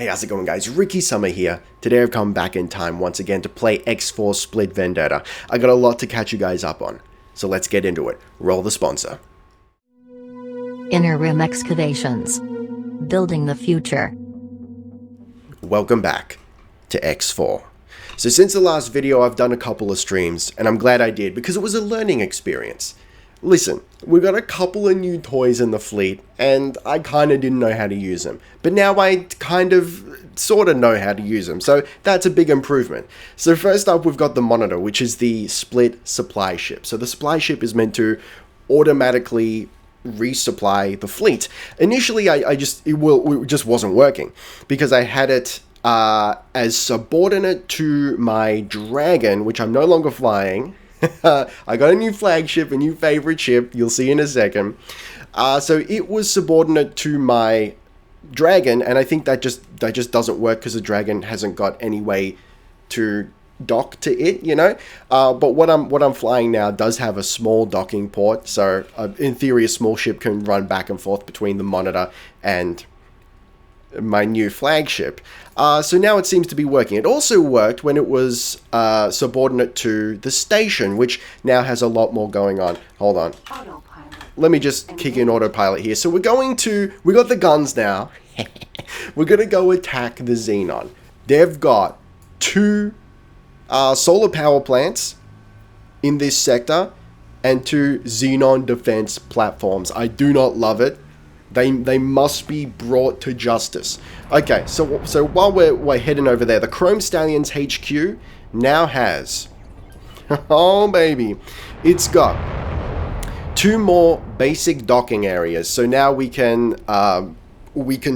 Hey, how's it going, guys? Ricky Summer here. Today I've come back in time once again to play X4 Split Vendetta. I got a lot to catch you guys up on, so let's get into it. Roll the sponsor. Inner Rim Excavations. Building the future. Welcome back to X4. So since the last video, I've done a couple of streams, and I'm glad I did because it was a learning experience. Listen, we got a couple of new toys in the fleet, and I kind of didn't know how to use them. But now I sort of know how to use them, so that's a big improvement. So first up, we've got the monitor, which is the split supply ship. So the supply ship is meant to automatically resupply the fleet. Initially, it just wasn't working because I had it as subordinate to my dragon, which I'm no longer flying. I got a new flagship, a new favorite ship, you'll see in a second. So it was subordinate to my dragon, and I think that just doesn't work because the dragon hasn't got any way to dock to it, you know. But what I'm flying now does have a small docking port, so in theory a small ship can run back and forth between the monitor and my new flagship. So now it seems to be working. It also worked when it was subordinate to the station, which now has a lot more going on. Hold on. Autopilot. Let me just kick in autopilot here. So we got the guns now. We're going to go attack the Xenon. They've got two solar power plants in this sector and two Xenon defense platforms. I do not love it. They must be brought to justice. Okay, so while we're heading over there, the Chrome Stallions HQ now has, oh baby, it's got two more basic docking areas. So now we can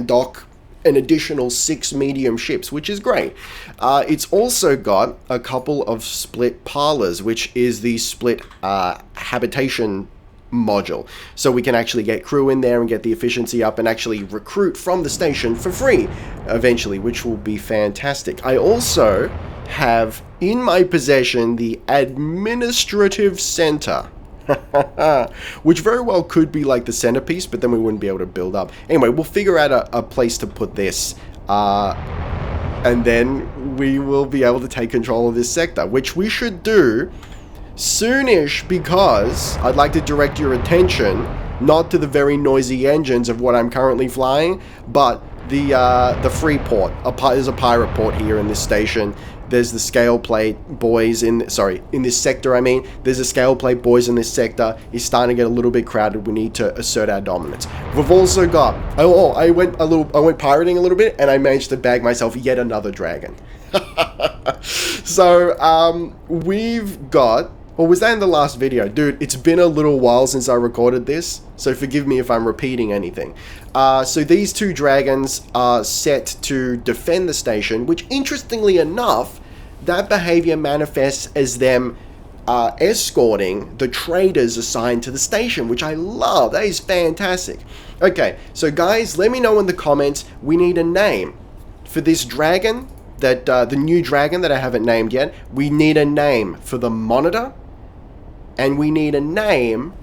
dock an additional 6 medium ships, which is great. It's also got a couple of split parlors, which is the split habitation module, so we can actually get crew in there and get the efficiency up and actually recruit from the station for free eventually, which will be fantastic. I also have in my possession the administrative center, which very well could be like the centerpiece, but then we wouldn't be able to build up. Anyway, we'll figure out a place to put this, and then we will be able to take control of this sector, which we should do soonish, because I'd like to direct your attention not to the very noisy engines of what I'm currently flying, but the free port. There's a pirate port here in this station. There's the scale plate boys in this sector. I mean, there's a scale plate boys in this sector. It's starting to get a little bit crowded. We need to assert our dominance. We've also got I went pirating a little bit, and I managed to bag myself yet another dragon. So we've got. Or was that in the last video? Dude, it's been a little while since I recorded this, so forgive me if I'm repeating anything. So these two dragons are set to defend the station, which interestingly enough, that behavior manifests as them escorting the traders assigned to the station, which I love. That is fantastic. Okay, so guys, let me know in the comments. We need a name for this dragon, that the new dragon that I haven't named yet. We need a name for the monitor. And we need a name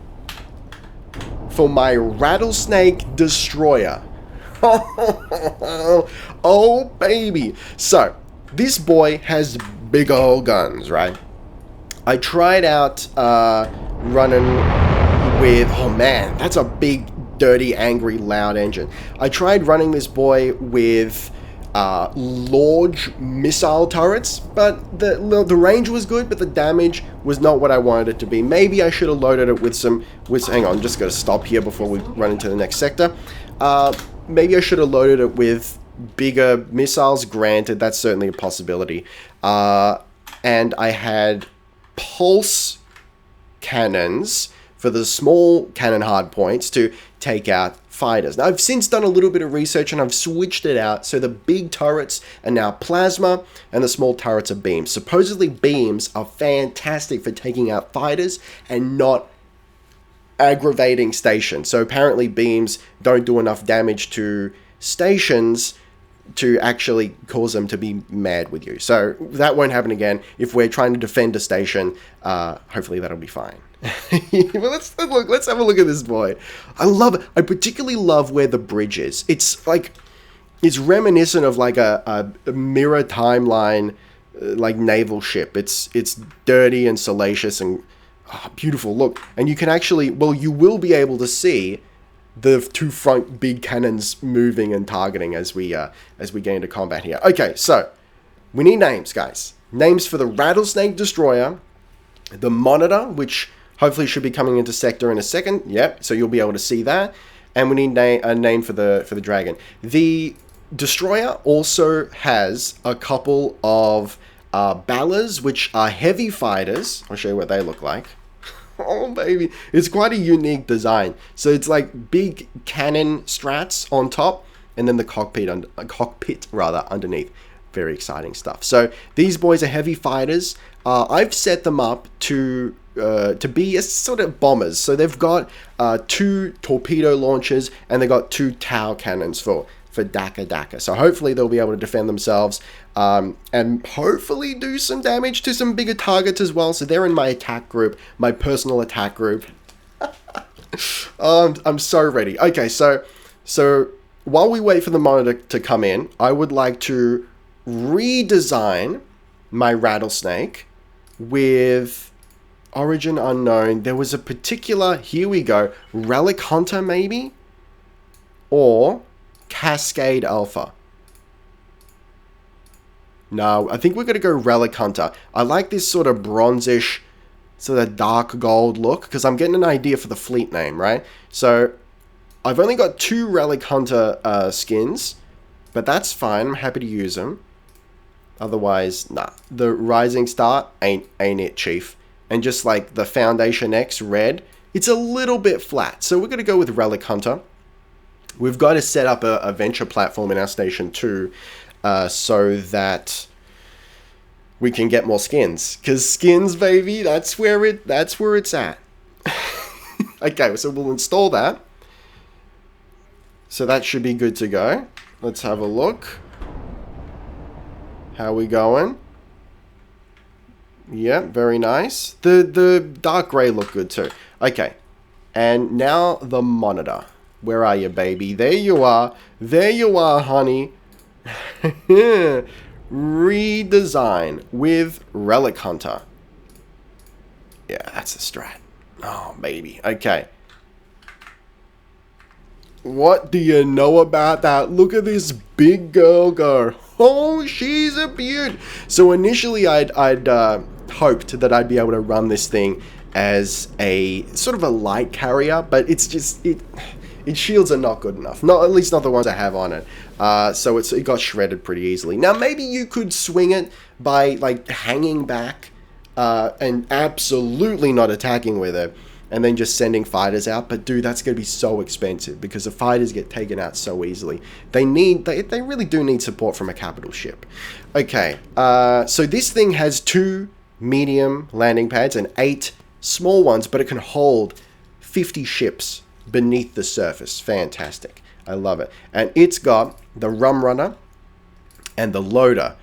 for my rattlesnake destroyer. Oh, baby. So, this boy has big old guns, right? I tried out running with... Oh, man. That's a big, dirty, angry, loud engine. I tried running this boy with... large missile turrets, but the range was good, but the damage was not what I wanted it to be. Maybe I should have loaded it with hang on, I'm just going to stop here before we run into the next sector. Maybe I should have loaded it with bigger missiles. Granted, that's certainly a possibility. And I had pulse cannons for the small cannon hardpoints to take out fighters. Now, I've since done a little bit of research and I've switched it out, so the big turrets are now plasma and the small turrets are beams. Supposedly beams are fantastic for taking out fighters and not aggravating stations. So apparently beams don't do enough damage to stations to actually cause them to be mad with you. So that won't happen again. If we're trying to defend a station, hopefully that'll be fine. But let's have a look at this boy. I love it. I particularly love where the bridge is. It's like it's reminiscent of like a mirror timeline, like naval ship. It's dirty and salacious and beautiful look. And you can actually, well, you will be able to see the two front big cannons moving and targeting as we get into combat here. Okay, so we need names, guys. Names for the Rattlesnake Destroyer, the Monitor, which hopefully should be coming into sector in a second. Yep, so you'll be able to see that. And we need a name for the dragon. The Destroyer also has a couple of Ballas, which are heavy fighters. I'll show you what they look like. Oh, baby. It's quite a unique design. So it's like big cannon strats on top, and then the cockpit underneath. Very exciting stuff. So these boys are heavy fighters. I've set them up to be a sort of bombers. So they've got 2 torpedo launchers, and they've got 2 Tau cannons for Daka. So hopefully they'll be able to defend themselves and hopefully do some damage to some bigger targets as well. So they're in my attack group, my personal attack group. I'm so ready. Okay, so while we wait for the Monitor to come in, I would like to redesign my Rattlesnake with origin unknown. There was a particular, here we go, Relic Hunter maybe? Or Cascade Alpha. No, I think we're going to go Relic Hunter. I like this sort of bronzish, sort of dark gold look, because I'm getting an idea for the fleet name, right? So I've only got 2 Relic Hunter skins, but that's fine. I'm happy to use them. Otherwise, nah. The Rising Star ain't it, Chief. And just like the Foundation X red, it's a little bit flat. So we're going to go with Relic Hunter. We've got to set up a venture platform in our station too, so that we can get more skins. Because skins, baby, that's where it's at. Okay, so we'll install that. So that should be good to go. Let's have a look. How we going? Yeah, very nice. The dark grey look good too. Okay, and now the Monitor. Where are you, baby? There you are. There you are, honey. Redesign with Relic Hunter. Yeah, that's a strat. Oh, baby. Okay. What do you know about that? Look at this big girl go. Oh, she's a beaut. So initially I'd hoped that I'd be able to run this thing as a sort of a light carrier, but it's just, its shields are not good enough. Not, at least not the ones I have on it. So it got shredded pretty easily. Now maybe you could swing it by like hanging back and absolutely not attacking with it, and then just sending fighters out. But dude, that's going to be so expensive because the fighters get taken out so easily. They really do need support from a capital ship. Okay, so this thing has 2 medium landing pads and 8 small ones, but it can hold 50 ships beneath the surface. Fantastic. I love it. And it's got the Rum Runner and the Loader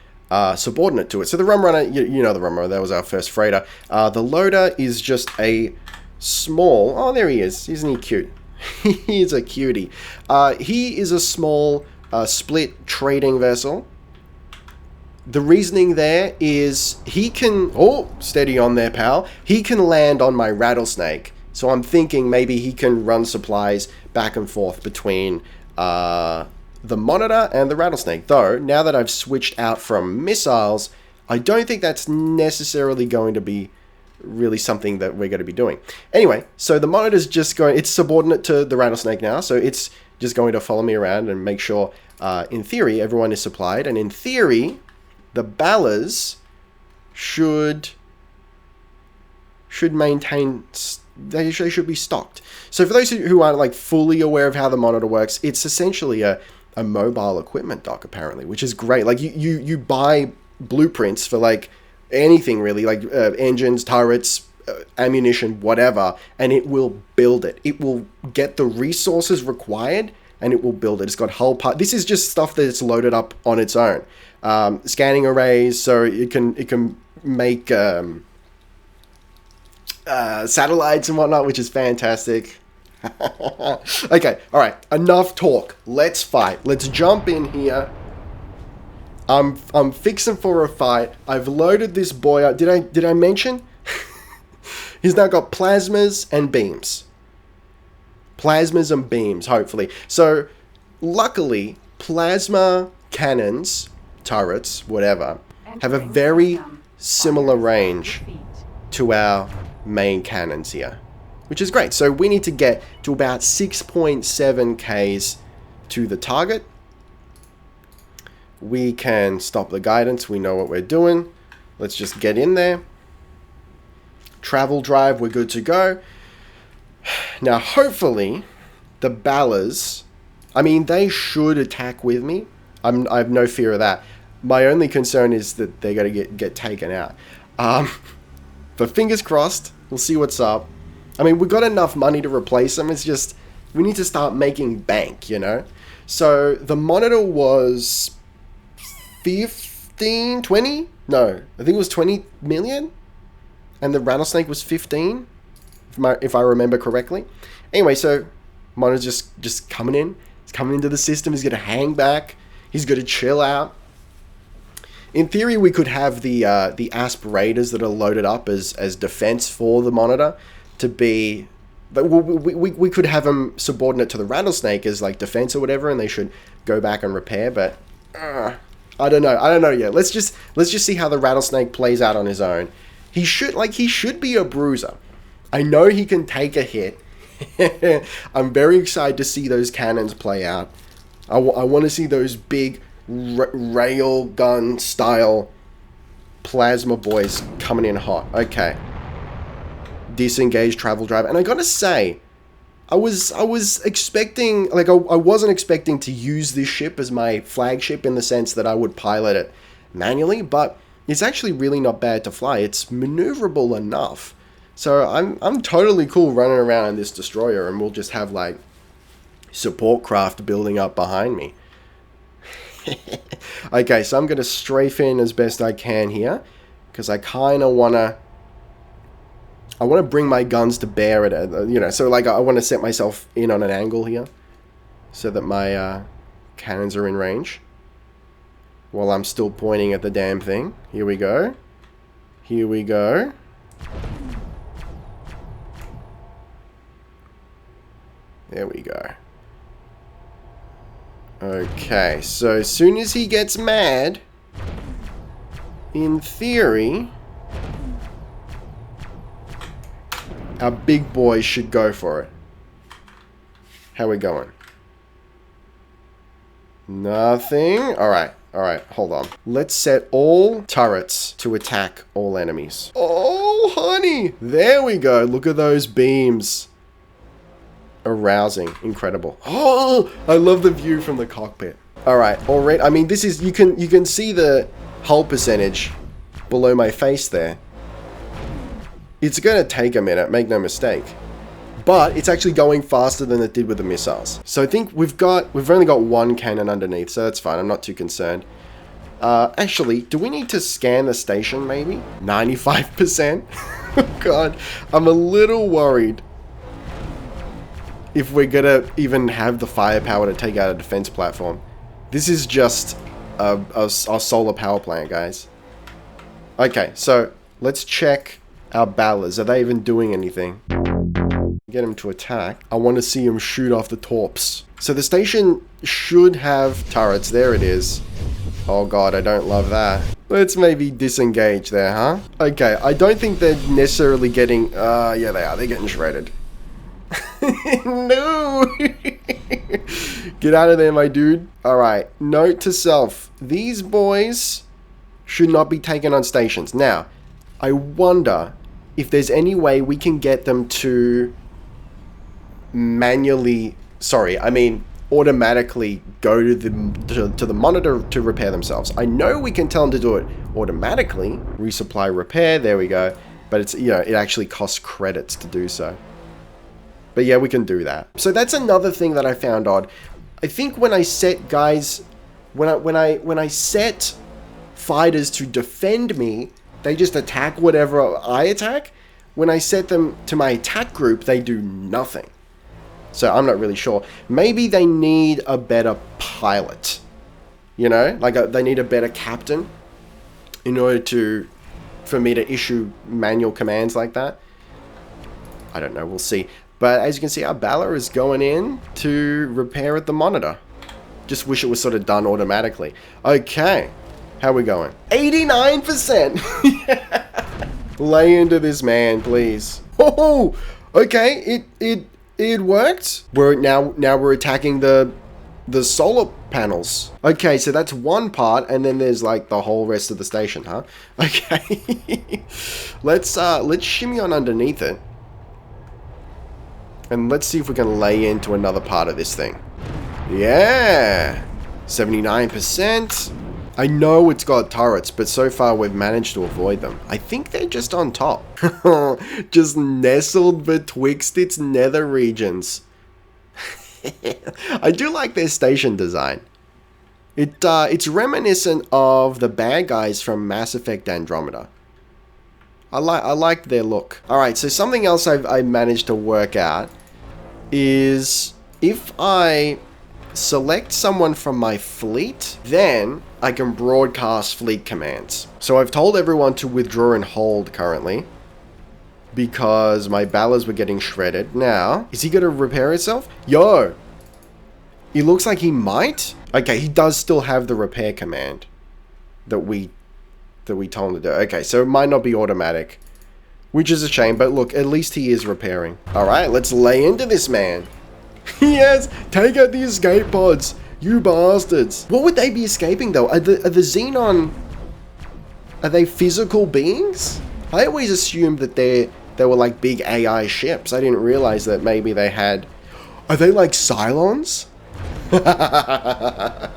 subordinate to it. So the Rum Runner, you know the Rum Runner, that was our first freighter. The Loader is just a small, oh, there he is. Isn't he cute? He's a cutie. He is a small split trading vessel. The reasoning there is he can, oh, steady on there, pal. He can land on my Rattlesnake. So I'm thinking maybe he can run supplies back and forth between the Monitor and the Rattlesnake. Though, now that I've switched out from missiles, I don't think that's necessarily going to be really something that we're going to be doing. Anyway, so the Monitor's just going, it's subordinate to the Rattlesnake now, so it's just going to follow me around and make sure, in theory, everyone is supplied. And in theory, the Ballas should maintain, they should be stocked. So for those who aren't like fully aware of how the Monitor works, it's essentially a mobile equipment dock apparently, which is great. Like you buy blueprints for like anything really, like engines, turrets, ammunition, whatever, and it will build it. It will get the resources required and it will build it. It's got hull part. This is just stuff that's loaded up on its own. Scanning arrays, so it can make satellites and whatnot, which is fantastic. Okay, alright, enough talk. Let's fight. Let's jump in here. I'm fixing for a fight. I've loaded this boy up. Did I mention? He's now got plasmas and beams. Plasmas and beams, hopefully. So, luckily, plasma cannons, turrets, whatever, have a very similar range to our main cannons here, which is great. So we need to get to about 6.7 Ks to the target. We can stop the guidance. We know what we're doing. Let's just get in there. Travel drive, we're good to go. Now, hopefully, the Ballas, I mean, they should attack with me. I have no fear of that. My only concern is that they're going to get taken out. But fingers crossed. We'll see what's up. I mean, we've got enough money to replace them. It's just, we need to start making bank, you know? So, the monitor was 15, 20? No, I think it was 20 million. And the rattlesnake was 15, if I remember correctly. Anyway, so monitor's just coming in. He's coming into the system. He's going to hang back. He's going to chill out. In theory, we could have the Asp Raiders that are loaded up as defense for the monitor to be... But we could have them subordinate to the rattlesnake as like defense or whatever, and they should go back and repair, but... I don't know yet. Let's just see how the rattlesnake plays out on his own. He should be a bruiser. I know he can take a hit. I'm very excited to see those cannons play out. I want to see those big rail gun style plasma boys coming in hot. Okay. Disengage travel drive. And I gotta say, I was expecting, like, I wasn't expecting to use this ship as my flagship in the sense that I would pilot it manually, but it's actually really not bad to fly. It's maneuverable enough. So I'm totally cool running around in this destroyer, and we'll just have like support craft building up behind me. Okay, so I'm going to strafe in as best I can here, because I kind of want to bring my guns to bear at it, you know, so like I want to set myself in on an angle here so that my cannons are in range while I'm still pointing at the damn thing. Here we go. Here we go. There we go. Okay, so as soon as he gets mad, in theory, our big boys should go for it. How we going? Nothing? Alright, hold on. Let's set all turrets to attack all enemies. Oh, honey! There we go. Look at those beams. Arousing. Incredible. Oh, I love the view from the cockpit. Alright, already. I mean, this is, you can see the hull percentage below my face there. It's going to take a minute, make no mistake. But it's actually going faster than it did with the missiles. So I think we've only got one cannon underneath, so that's fine. I'm not too concerned. Actually, do we need to scan the station maybe? 95%? Oh God, I'm a little worried if we're gonna even have the firepower to take out a defense platform. This is just a solar power plant, guys. Okay, so let's check our Ballas. Are they even doing anything? Get him to attack. I want to see him shoot off the torps. So the station should have turrets. There it is. Oh God, I don't love that. Let's maybe disengage there, huh? Okay, I don't think they're necessarily getting... yeah, they are. They're getting shredded. No! Get out of there, my dude. Alright, note to self. These boys should not be taken on stations. Now, I wonder if there's any way we can get them to automatically go to the monitor to repair themselves. I know we can tell them to do it automatically. Resupply repair, there we go. But it's, you know, it actually costs credits to do so. But yeah, we can do that. So that's another thing that I found odd. I think when I set guys, when I set fighters to defend me, they just attack whatever I attack. When I set them to my attack group, they do nothing. So I'm not really sure. Maybe they need a better pilot. You know, like they need a better captain in order for me to issue manual commands like that. I don't know, we'll see. But as you can see, our Bala is going in to repair at the monitor. Just wish it was sort of done automatically. Okay, how are we going? 89%! Lay into this man, please. Oh, okay, it worked. Now we're attacking the solar panels. Okay, so that's one part, and then there's like the whole rest of the station, huh? Okay. let's shimmy on underneath it. And let's see if we can lay into another part of this thing. Yeah! 79%. I know it's got turrets, but so far we've managed to avoid them. I think they're just on top. Just nestled betwixt its nether regions. I do like their station design. It's reminiscent of the bad guys from Mass Effect Andromeda. I like their look. Alright, so something else I managed to work out is if I select someone from my fleet, then I can broadcast fleet commands. So I've told everyone to withdraw and hold currently because my Balas were getting shredded. Now, is he going to repair himself? Yo! It looks like he might. Okay, he does still have the repair command that we told him to do. Okay, so it might not be automatic, which is a shame, but look, at least he is repairing. Alright, let's lay into this man. Yes, take out the escape pods, you bastards. What would they be escaping though? Are the Xenon, are they physical beings? I always assumed that they were like big AI ships. I didn't realize that maybe they had... Are they like Cylons?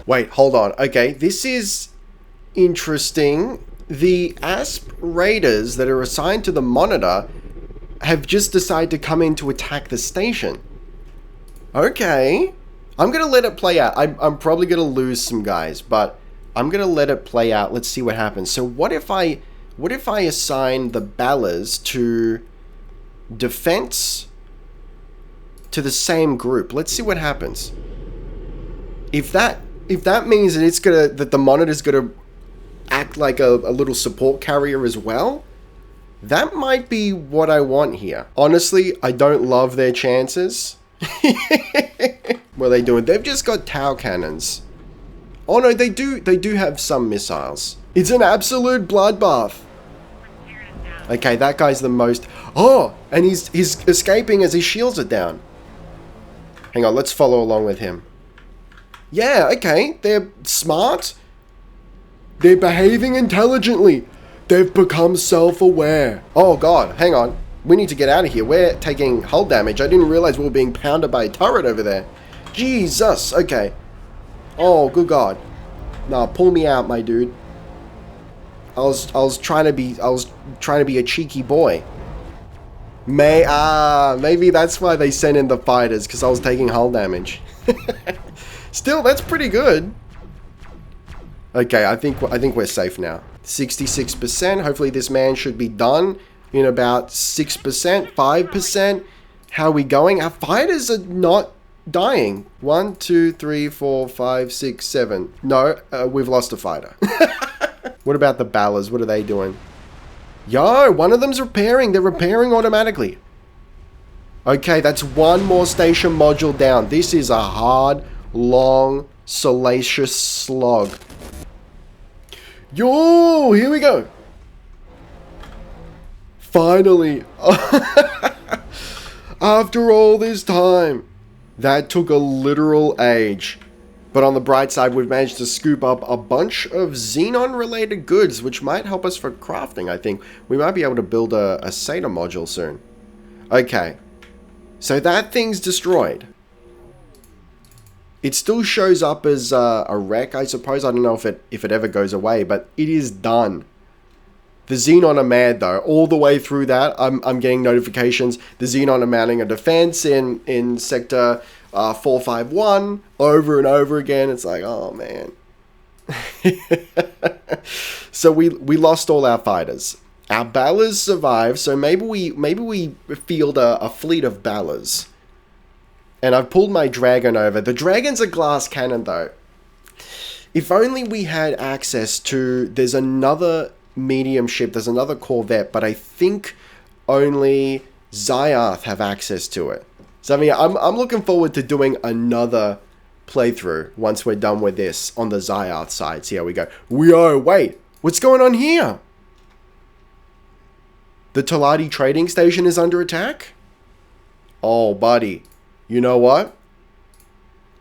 Wait, hold on. Okay, this is interesting. The ASP raiders that are assigned to the monitor have just decided to come in to attack the station. Okay. I'm going to let it play out. I'm probably going to lose some guys, but I'm going to let it play out. Let's see what happens. So what if I assign the Balas to defense to the same group? Let's see what happens. If that means that the monitor's going to act like a little support carrier as well, that might be what I want here. Honestly, I don't love their chances. What are they doing? They've just got Tau cannons. Oh no, they do have some missiles. It's an absolute bloodbath. Okay, that guy's the most... Oh, and he's escaping as his shields are down. Hang on, let's follow along with him. Yeah, okay, they're smart. They're behaving intelligently. They've become self-aware. Oh god, hang on. We need to get out of here. We're taking hull damage. I didn't realize we were being pounded by a turret over there. Jesus, okay. Oh, good god. Nah, pull me out, my dude. I was trying to be a cheeky boy. Maybe that's why they sent in the fighters, because I was taking hull damage. Still, that's pretty good. Okay, I think we're safe now. 66%. Hopefully this man should be done in about 6%, 5%. How are we going? Our fighters are not dying. 1, 2, 3, 4, 5, 6, 7. No, we've lost a fighter. What about the Balas? What are they doing? Yo, one of them's repairing. They're repairing automatically. Okay, that's one more station module down. This is a hard, long, salacious slog. Yo, here we go. Finally. After all this time. That took a literal age. But on the bright side, we've managed to scoop up a bunch of Xenon-related goods, which might help us for crafting, I think. We might be able to build a SATA module soon. Okay. So that thing's destroyed. It still shows up as a wreck, I suppose. I don't know if it ever goes away, but it is done. The Xenon are mad, though. All the way through that, I'm getting notifications. The Xenon are mounting a defense in Sector 451 over and over again. It's like, oh, man. So we lost all our fighters. Our Balas survived, so maybe we field a fleet of Balas. And I've pulled my dragon over. The dragon's a glass cannon, though. If only we had access to... There's another medium ship. There's another corvette, but I think only Xyath have access to it. So, I mean, I'm looking forward to doing another playthrough once we're done with this on the Xyath side. See how we go. Wait, what's going on here? The Talati trading station is under attack? Oh, buddy. You know what?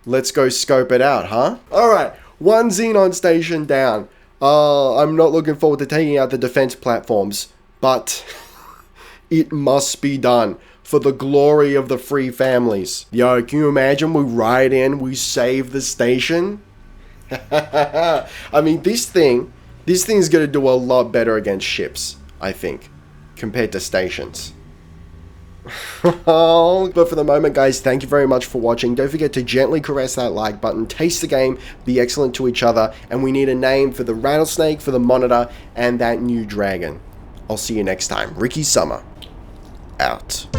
Let's go scope it out, huh? Alright, one Xenon station down. I'm not looking forward to taking out the defense platforms, but it must be done for the glory of the free families. Yo, can you imagine we ride in, we save the station? I mean, this thing's gonna do a lot better against ships, I think, compared to stations. But for the moment, guys, thank you very much for watching. Don't forget to gently caress that like button, taste the game, be excellent to each other, and we need a name for the rattlesnake, for the monitor, and that new dragon. I'll see you next time. Ricky Summer, out.